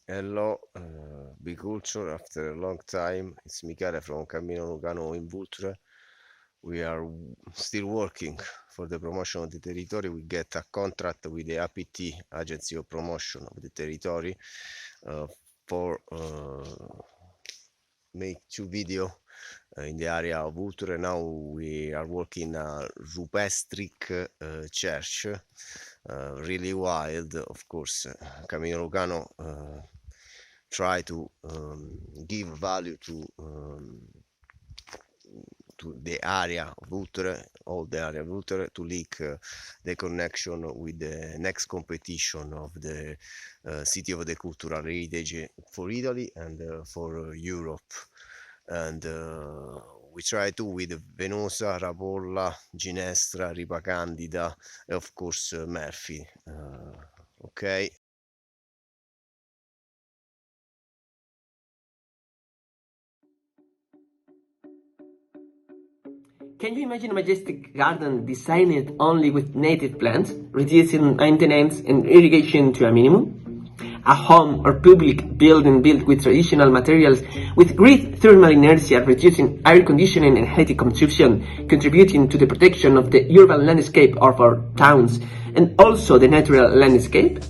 Hello, Be.CULTUR after a long time. It's Michele from Cammino Lucano in Vulture. We are still working for the promotion of the territory. We get a contract with the APT, Agency of Promotion of the Territory, for make 2 video in the area of Vulture. Now we are working a Rupestric church, really wild, of course. Cammino Lucano try to give value to the area of Vulture, all the area of Vulture, to link the connection with the next competition of the City of the Cultural Heritage for Italy and for Europe. And we try to with Venosa, Rapolla, Ginestra, Ripa Candida, and of course Murphy. Okay. Can you imagine a majestic garden designed only with native plants, reducing maintenance and irrigation to a minimum? A home or public building built with traditional materials with great thermal inertia, reducing air conditioning and heat consumption, contributing to the protection of the urban landscape of our towns and also the natural landscape?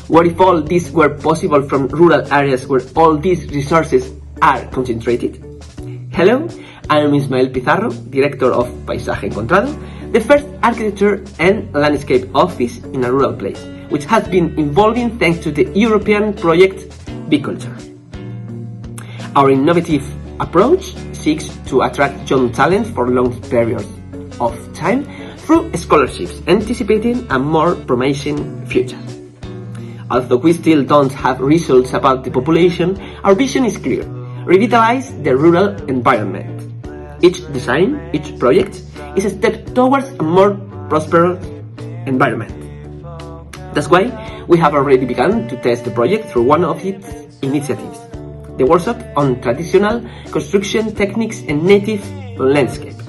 What if all this were possible from rural areas where all these resources are concentrated? Hello, I'm Ismael Pizarro, Director of Paisaje Encontrado, the first architecture and landscape office in a rural place, which has been evolving thanks to the European project Be.CULTUR. Our innovative approach seeks to attract young talent for long periods of time through scholarships, anticipating a more promising future. Although we still don't have results about the population, our vision is clear: revitalize the rural environment. Each design, each project is a step towards a more prosperous environment. That's why we have already begun to test the project through one of its initiatives, the workshop on traditional construction techniques and native landscape.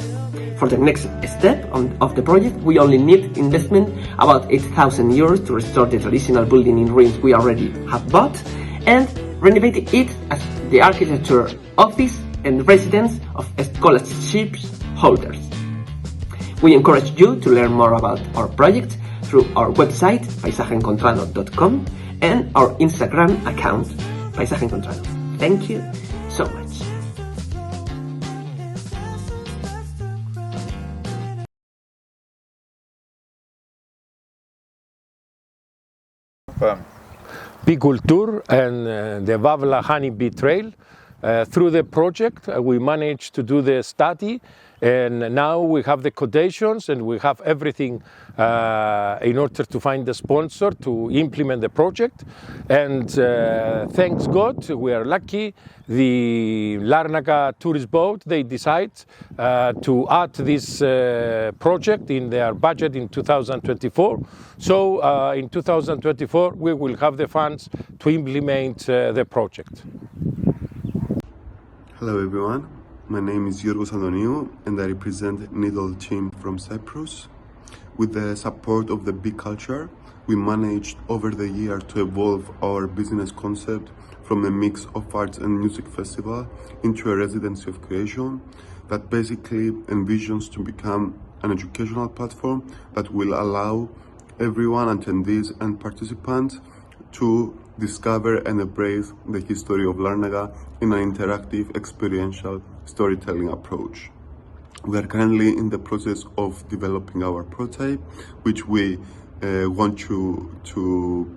For the next step of the project, we only need investment about 8,000 euros to restore the traditional building in ruins we already have bought and renovate it as the architecture office and residence of scholarship holders. We encourage you to learn more about our project through our website paisajeencontrado.com and our Instagram account paisajeencontrado. Thank you so much. Be.CULTUR and the Vavla Honeybee Trail. Through the project, we managed to do the study, and now we have the quotations and we have everything in order to find the sponsor to implement the project. And thanks God, we are lucky. The Larnaca tourist boat, they decide to add this project in their budget in 2024. So in 2024, we will have the funds to implement the project. Hello everyone, my name is Yorgos Adoniou and I represent Needle team from Cyprus. With the support of the Be.CULTUR, we managed over the year to evolve our business concept from a mix of arts and music festival into a residency of creation that basically envisions to become an educational platform that will allow everyone, attendees and participants, to discover and embrace the history of Larnaca in an interactive, experiential storytelling approach. We are currently in the process of developing our prototype, which we want to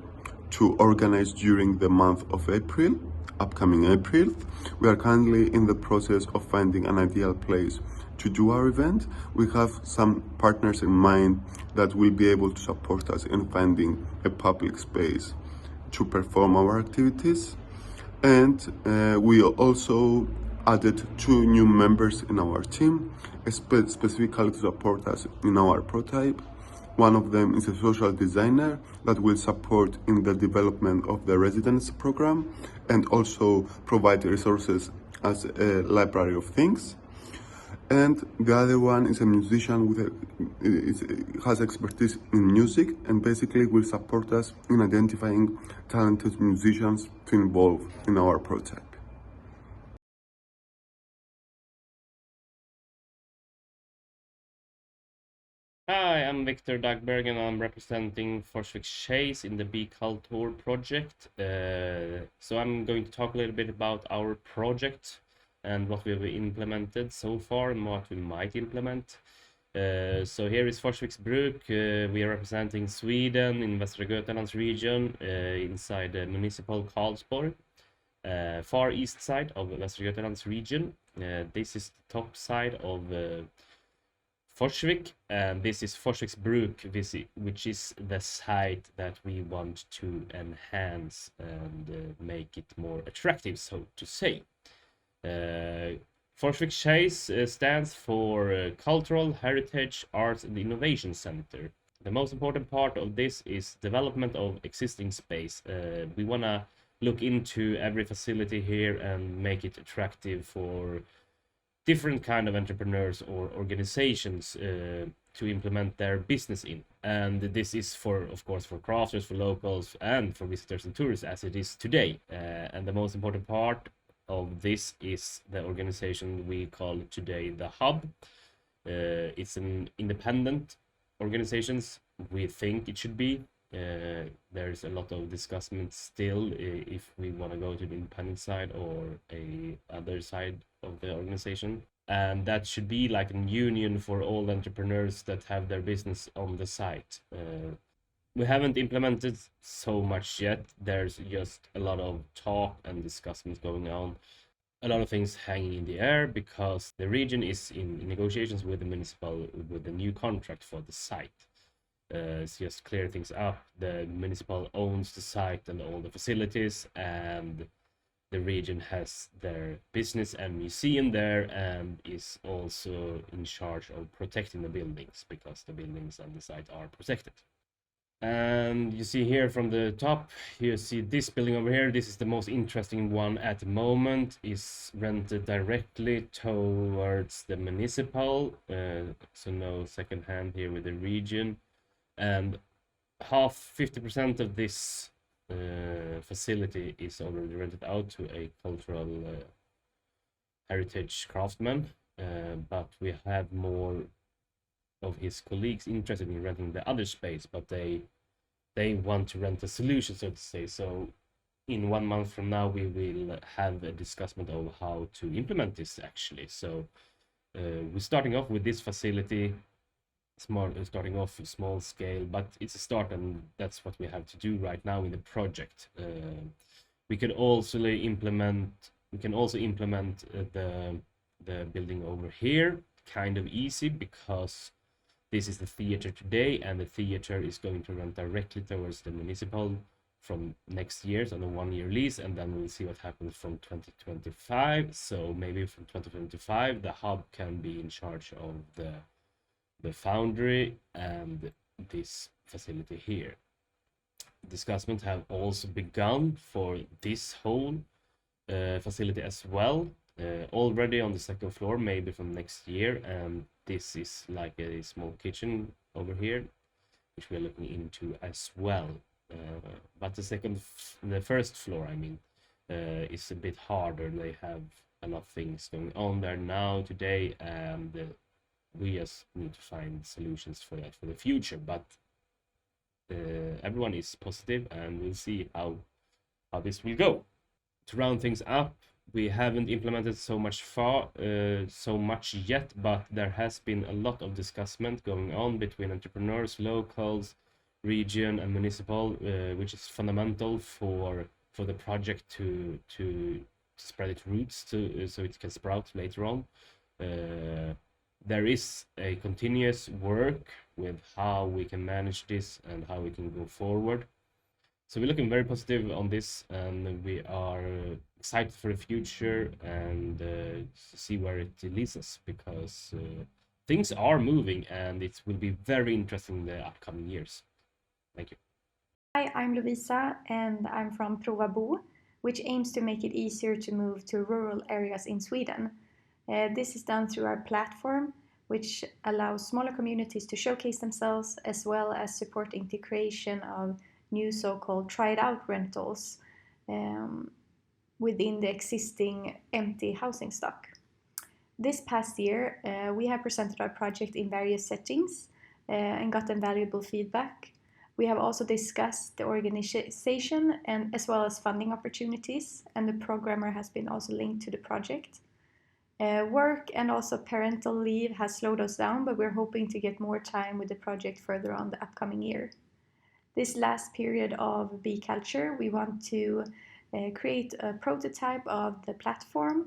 organize during the month of April, upcoming April. We are currently in the process of finding an ideal place to do our event. We have some partners in mind that will be able to support us in finding a public space to perform our activities. And we also added 2 new members in our team, specifically to support us in our prototype. One of them is a social designer that will support in the development of the residence program and also provide resources as a library of things. And the other one is a musician has expertise in music, and basically will support us in identifying talented musicians to involve in our project. Hi, I'm Victor Dagberg and I'm representing Forsvik Chase in the Be.CULTOUR project. So I'm going to talk a little bit about our project and what we've implemented so far and what we might implement. So here is Forsviks Bruk. We are representing Sweden in Västra Götalands region inside the municipal Karlsborg, far east side of Västra Götalands region. This is the top side of Forsvik, and this is Forsviks Bruk, which is the site that we want to enhance and make it more attractive, so to say. Forsvik Chase stands for Cultural Heritage Arts and Innovation Center. The most important part of this is development of existing space. We want to look into every facility here and make it attractive for different kind of entrepreneurs or organizations to implement their business in. And this is of course for crafters, for locals, and for visitors and tourists, as it is today. And the most important part of this is the organization we call today the Hub. It's an independent organizations. We think it should be. There's a lot of discussion still if we want to go to the independent side or a other side of the organization, and that should be like a union for all entrepreneurs that have their business on the site. We haven't implemented so much yet. There's just a lot of talk and discussions going on, a lot of things hanging in the air because the region is in negotiations with the municipal with a new contract for the site. It's just clear things up. The municipal owns the site and all the facilities, and the region has their business and museum there and is also in charge of protecting the buildings because the buildings on the site are protected. And you see here from the top, you see this building over here. This is the most interesting one at the moment. Is rented directly towards the municipal, so no second hand here with the region. And 50% of this facility is already rented out to a cultural heritage craftsman, but we have more of his colleagues interested in renting the other space, but they want to rent a solution, so to say. So in 1 month from now we will have a discussion of how to implement this actually. So we're starting off with this facility, starting off small scale, but it's a start, and that's what we have to do right now in the project. We can also implement the building over here kind of easy because this is the theater today, and the theater is going to run directly towards the municipal from next year's on a 1-year lease, and then we'll see what happens from 2025. So maybe from 2025 the hub can be in charge of the foundry and this facility here. Discussions have also begun for this whole facility as well, already on the second floor, maybe from next year. And this is like a small kitchen over here, which we're looking into as well. But the first floor, I mean, is a bit harder. They have a lot of things going on there now today, and we just need to find solutions for that for the future. But everyone is positive, and we'll see how this will go. To round things up, we haven't implemented so much yet, but there has been a lot of discussion going on between entrepreneurs, locals, region, and municipal, which is fundamental for the project to spread its roots so it can sprout later on. There is a continuous work with how we can manage this and how we can go forward. So we're looking very positive on this, and we are excited for the future and see where it leads us, because things are moving and it will be very interesting in the upcoming years. Thank you. Hi, I'm Lovisa and I'm from Prova Bo, which aims to make it easier to move to rural areas in Sweden. This is done through our platform, which allows smaller communities to showcase themselves, as well as supporting the creation of new so-called try-it-out rentals within the existing empty housing stock. This past year, we have presented our project in various settings and gotten valuable feedback. We have also discussed the organization and as well as funding opportunities, and the programmer has been also linked to the project. Work and also parental leave has slowed us down, but we're hoping to get more time with the project further on the upcoming year. This last period of Be.CULTUR, we want to create a prototype of the platform,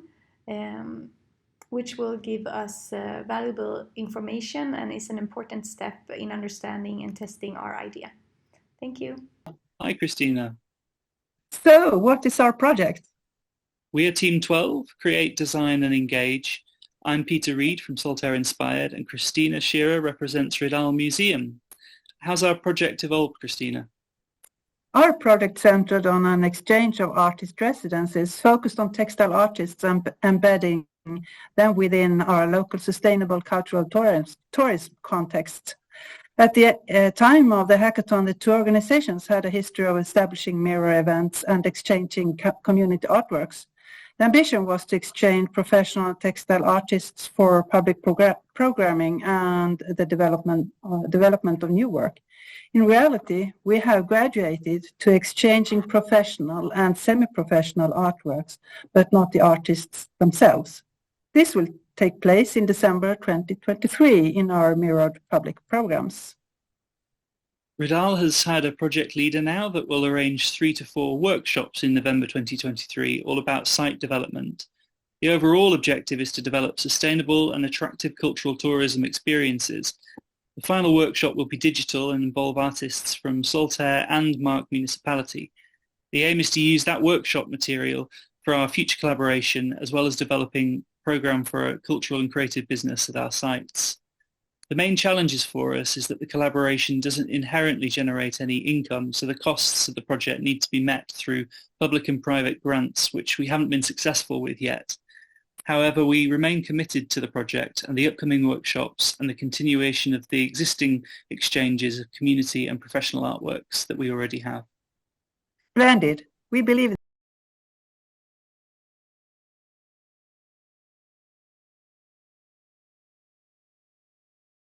which will give us valuable information and is an important step in understanding and testing our idea. Thank you. Hi, Christina. So, what is our project? We are Team 12, Create, Design and Engage. I'm Peter Reed from Soltaire Inspired, and Christina Shearer represents Ridal Museum. How's our project evolved, Christina? Our project centered on an exchange of artist residences focused on textile artists and embedding them within our local sustainable cultural tourism context. At the time of the hackathon, the two organizations had a history of establishing mirror events and exchanging community artworks. The ambition was to exchange professional textile artists for public programming and the development of new work. In reality, we have graduated to exchanging professional and semi-professional artworks, but not the artists themselves. This will take place in December 2023 in our mirrored public programs. Ridal has had a project leader now that will arrange 3 to 4 workshops in November 2023, all about site development. The overall objective is to develop sustainable and attractive cultural tourism experiences. The final workshop will be digital and involve artists from Soltaire and Mark Municipality. The aim is to use that workshop material for our future collaboration, as well as developing a program for a cultural and creative business at our sites. The main challenges for us is that the collaboration doesn't inherently generate any income, so the costs of the project need to be met through public and private grants, which we haven't been successful with yet. However, we remain committed to the project and the upcoming workshops and the continuation of the existing exchanges of community and professional artworks that we already have. Splendid. We believe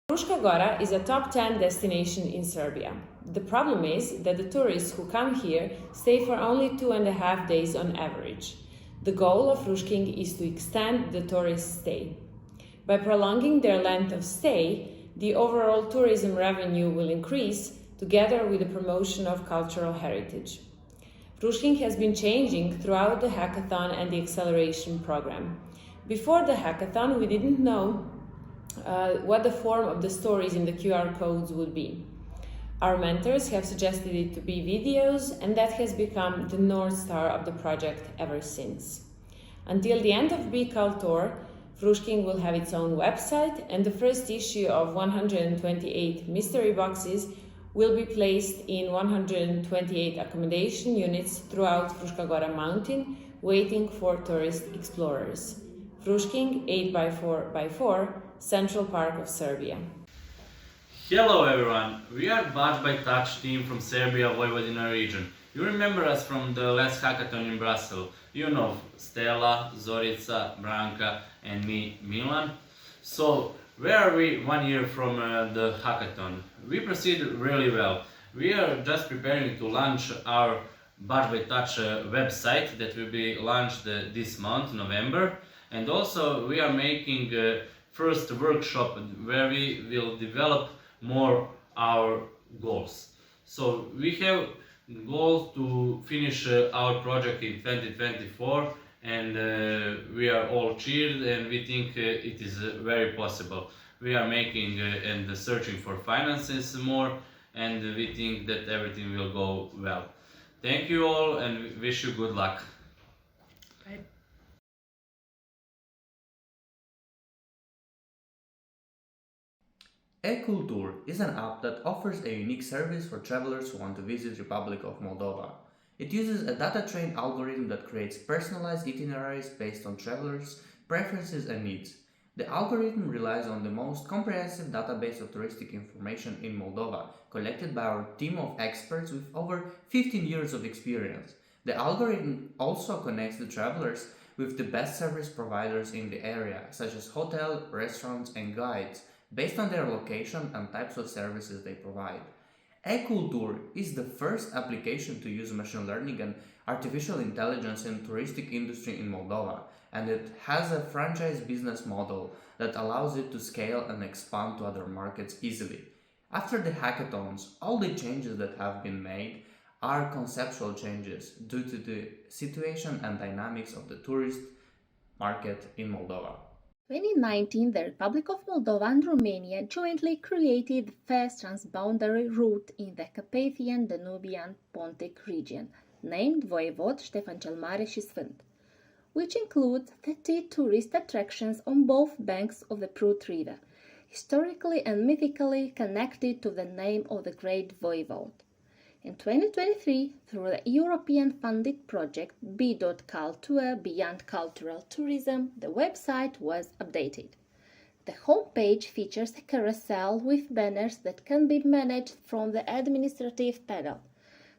Fruška Gora is a top 10 destination in Serbia. The problem is that the tourists who come here stay for only 2.5 days on average. The goal of Frušking is to extend the tourist stay. By prolonging their length of stay, the overall tourism revenue will increase together with the promotion of cultural heritage. Frušking has been changing throughout the hackathon and the acceleration program. Before the hackathon, we didn't know what the form of the stories in the QR codes would be. Our mentors have suggested it to be videos, and that has become the North Star of the project ever since. Until the end of Be.CULTUR, Frušking will have its own website, and the first issue of 128 mystery boxes will be placed in 128 accommodation units throughout Fruška Gora mountain, waiting for tourist explorers. Frušking 8x4x4, Central Park of Serbia. Hello everyone, we are Bač by Touch team from Serbia, Vojvodina region. You remember us from the last hackathon in Brussels. You know Stella, Zorica, Branka and me, Milan. So, where are we 1 year from the hackathon? We proceeded really well. We are just preparing to launch our Bač by Touch website that will be launched this month, November. And also we are making first workshop where we will develop more our goals. So we have goal to finish our project in 2024, and we are all cheered, and we think it is very possible. We are making and searching for finances more, and we think that everything will go well. Thank you all and wish you good luck. Bye. Be.CULTOUR is an app that offers a unique service for travelers who want to visit Republic of Moldova. It uses a data-trained algorithm that creates personalized itineraries based on travelers' preferences, and needs. The algorithm relies on the most comprehensive database of touristic information in Moldova, collected by our team of experts with over 15 years of experience. The algorithm also connects the travelers with the best service providers in the area, such as hotels, restaurants, and guides, based on their location and types of services they provide. Be.CULTOUR is the first application to use machine learning and artificial intelligence in the touristic industry in Moldova, and it has a franchise business model that allows it to scale and expand to other markets easily. After the hackathons, all the changes that have been made are conceptual changes due to the situation and dynamics of the tourist market in Moldova. 2019, the Republic of Moldova and Romania jointly created the first transboundary route in the Carpathian-Danubian-Pontic region, named Voivod Ștefan cel Mare și Sfânt, which includes 30 tourist attractions on both banks of the Prut River, historically and mythically connected to the name of the great voivode. In 2023, through the European-funded project Be.CULTOUR Beyond Cultural Tourism, the website was updated. The homepage features a carousel with banners that can be managed from the administrative panel.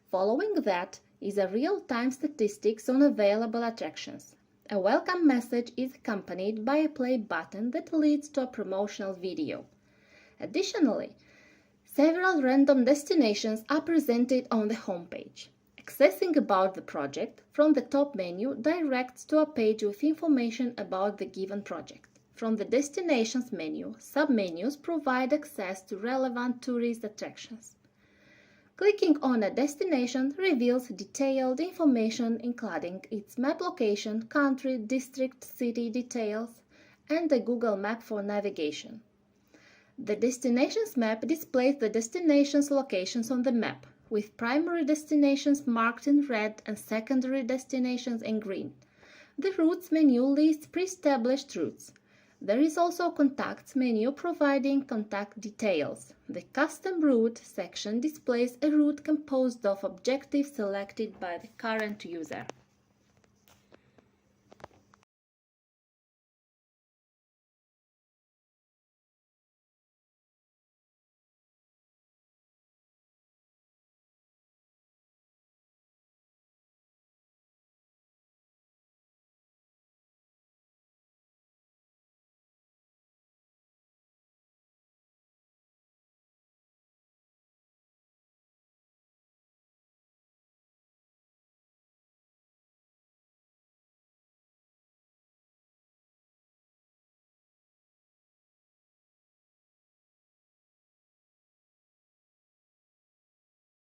Following that is a real-time statistics on available attractions. A welcome message is accompanied by a play button that leads to a promotional video. Additionally, several random destinations are presented on the homepage. Accessing about the project from the top menu directs to a page with information about the given project. From the Destinations menu, submenus provide access to relevant tourist attractions. Clicking on a destination reveals detailed information including its map location, country, district, city details, and a Google map for navigation. The destinations map displays the destinations locations on the map, with primary destinations marked in red and secondary destinations in green. The routes menu lists pre-established routes. There is also contacts menu providing contact details. The custom route section displays a route composed of objectives selected by the current user.